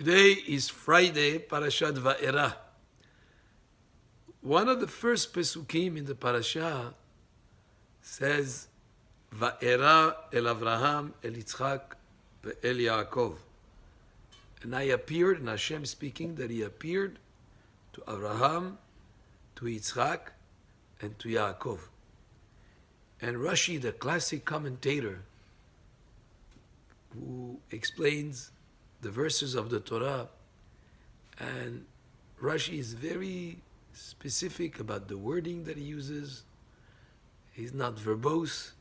Today is Friday, Parashat Va'era. One of the first Pesukim in the Parashah says, Va'era el Avraham, el Yitzchak, el Yaakov. And I appeared, and Hashem speaking, that He appeared to Avraham, to Yitzchak, and to Yaakov. And Rashi, the classic commentator, who explains the verses of the Torah, and Rashi is very specific about the wording that he uses. He's not verbose.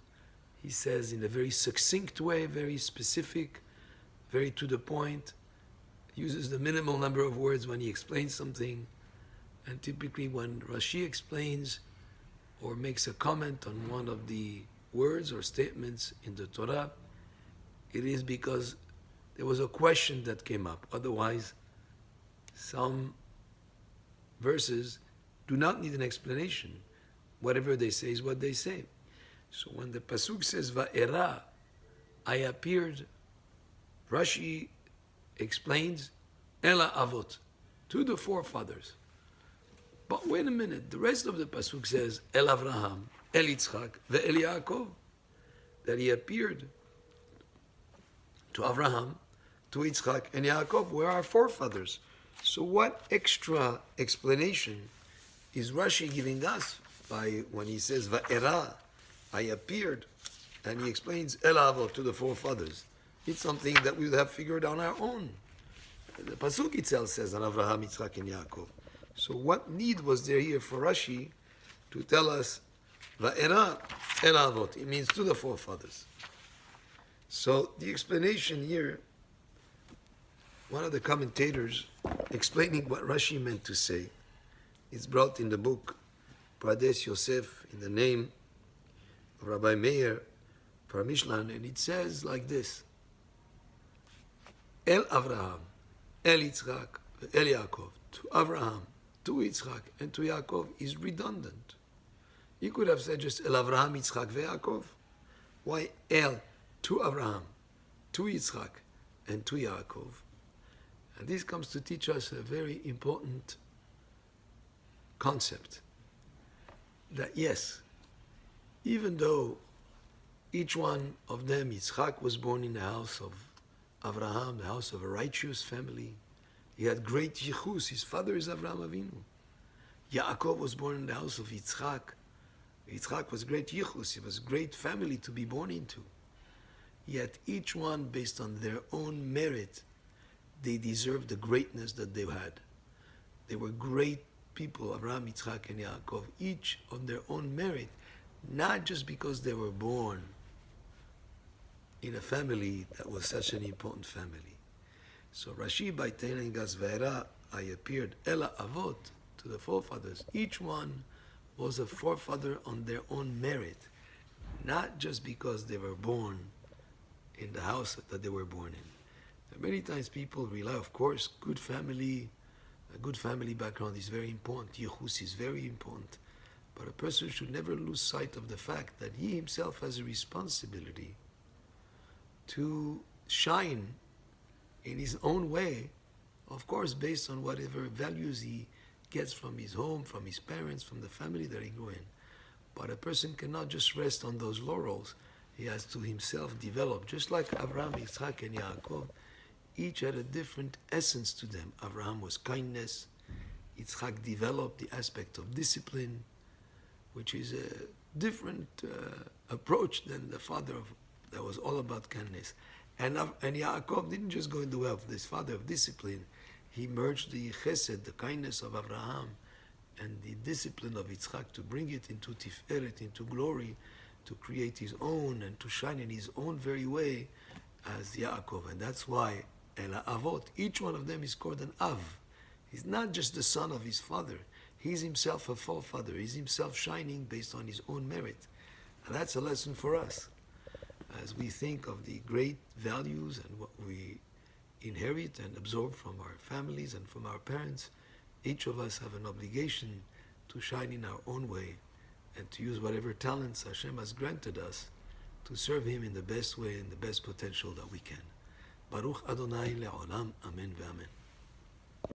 He says in a very succinct way, very specific, very to the point. He uses the minimal number of words when he explains something. And typically when Rashi explains or makes a comment on one of the words or statements in the Torah, it is because there was a question that came up. Otherwise, some verses do not need an explanation. Whatever they say is what they say. So when the Pasuk says, Va'era, I appeared, Rashi explains, Ela Avot, to the forefathers. But wait a minute, the rest of the Pasuk says, El Avraham, El Yitzchak, Ve'el Yaakov, that he appeared to Avraham, to Yitzchak and Yaakov, were our forefathers. So what extra explanation is Rashi giving us by when he says, Va'era, I appeared, and he explains El Avot to the forefathers? It's something that we would have figured on our own. The Pasuk itself says, on Avraham, Yitzchak and Yaakov. So what need was there here for Rashi to tell us, Va'era El Avot? It means to the forefathers. So the explanation here, one of the commentators explaining what Rashi meant to say, is brought in the book Pradesh Yosef in the name of Rabbi Meir Parmishlan, and it says like this: El Avraham, El Yitzchak, El Yaakov, to Avraham, to Yitzchak, and to Yaakov is redundant. You could have said just El Avraham, Yitzchak, Yaakov. Why El to Avraham, to Yitzchak, and to Yaakov? And this comes to teach us a very important concept. That yes, even though each one of them, Yitzchak was born in the house of Avraham, the house of a righteous family. He had great yichus. His father is Avraham Avinu. Yaakov was born in the house of Yitzchak. Yitzchak was great yichus. It was a great family to be born into. Yet each one, based on their own merit, they deserved the greatness that they had. They were great people, Avraham, Yitzchak, and Yaakov, each on their own merit, not just because they were born in a family that was such an important family. So Rashi, by telling us, Va'era, I appeared, Ela Avot, to the forefathers, each one was a forefather on their own merit, not just because they were born in the house that they were born in. Many times people rely, of course, good family, a good family background is very important. Yichus is very important. But a person should never lose sight of the fact that he himself has a responsibility to shine in his own way, of course, based on whatever values he gets from his home, from his parents, from the family that he grew in. But a person cannot just rest on those laurels. He has to himself develop, just like Avraham, Yitzchak, and Yaakov. Each had a different essence to them. Avraham was kindness. Yitzchak developed the aspect of discipline, which is a different approach than the father that was all about kindness. And Yaakov didn't just go in the way of this father of discipline. He merged the chesed, the kindness of Avraham, and the discipline of Yitzchak to bring it into tiferet, into glory, to create his own and to shine in his own very way as Yaakov. And that's why Ela Avot, each one of them is called an Av. He's not just the son of his father. He's himself a forefather. He's himself shining based on his own merit. And that's a lesson for us. As we think of the great values and what we inherit and absorb from our families and from our parents, each of us have an obligation to shine in our own way and to use whatever talents Hashem has granted us to serve Him in the best way and the best potential that we can. Baruch Adonai le'olam. Amen ve'amen.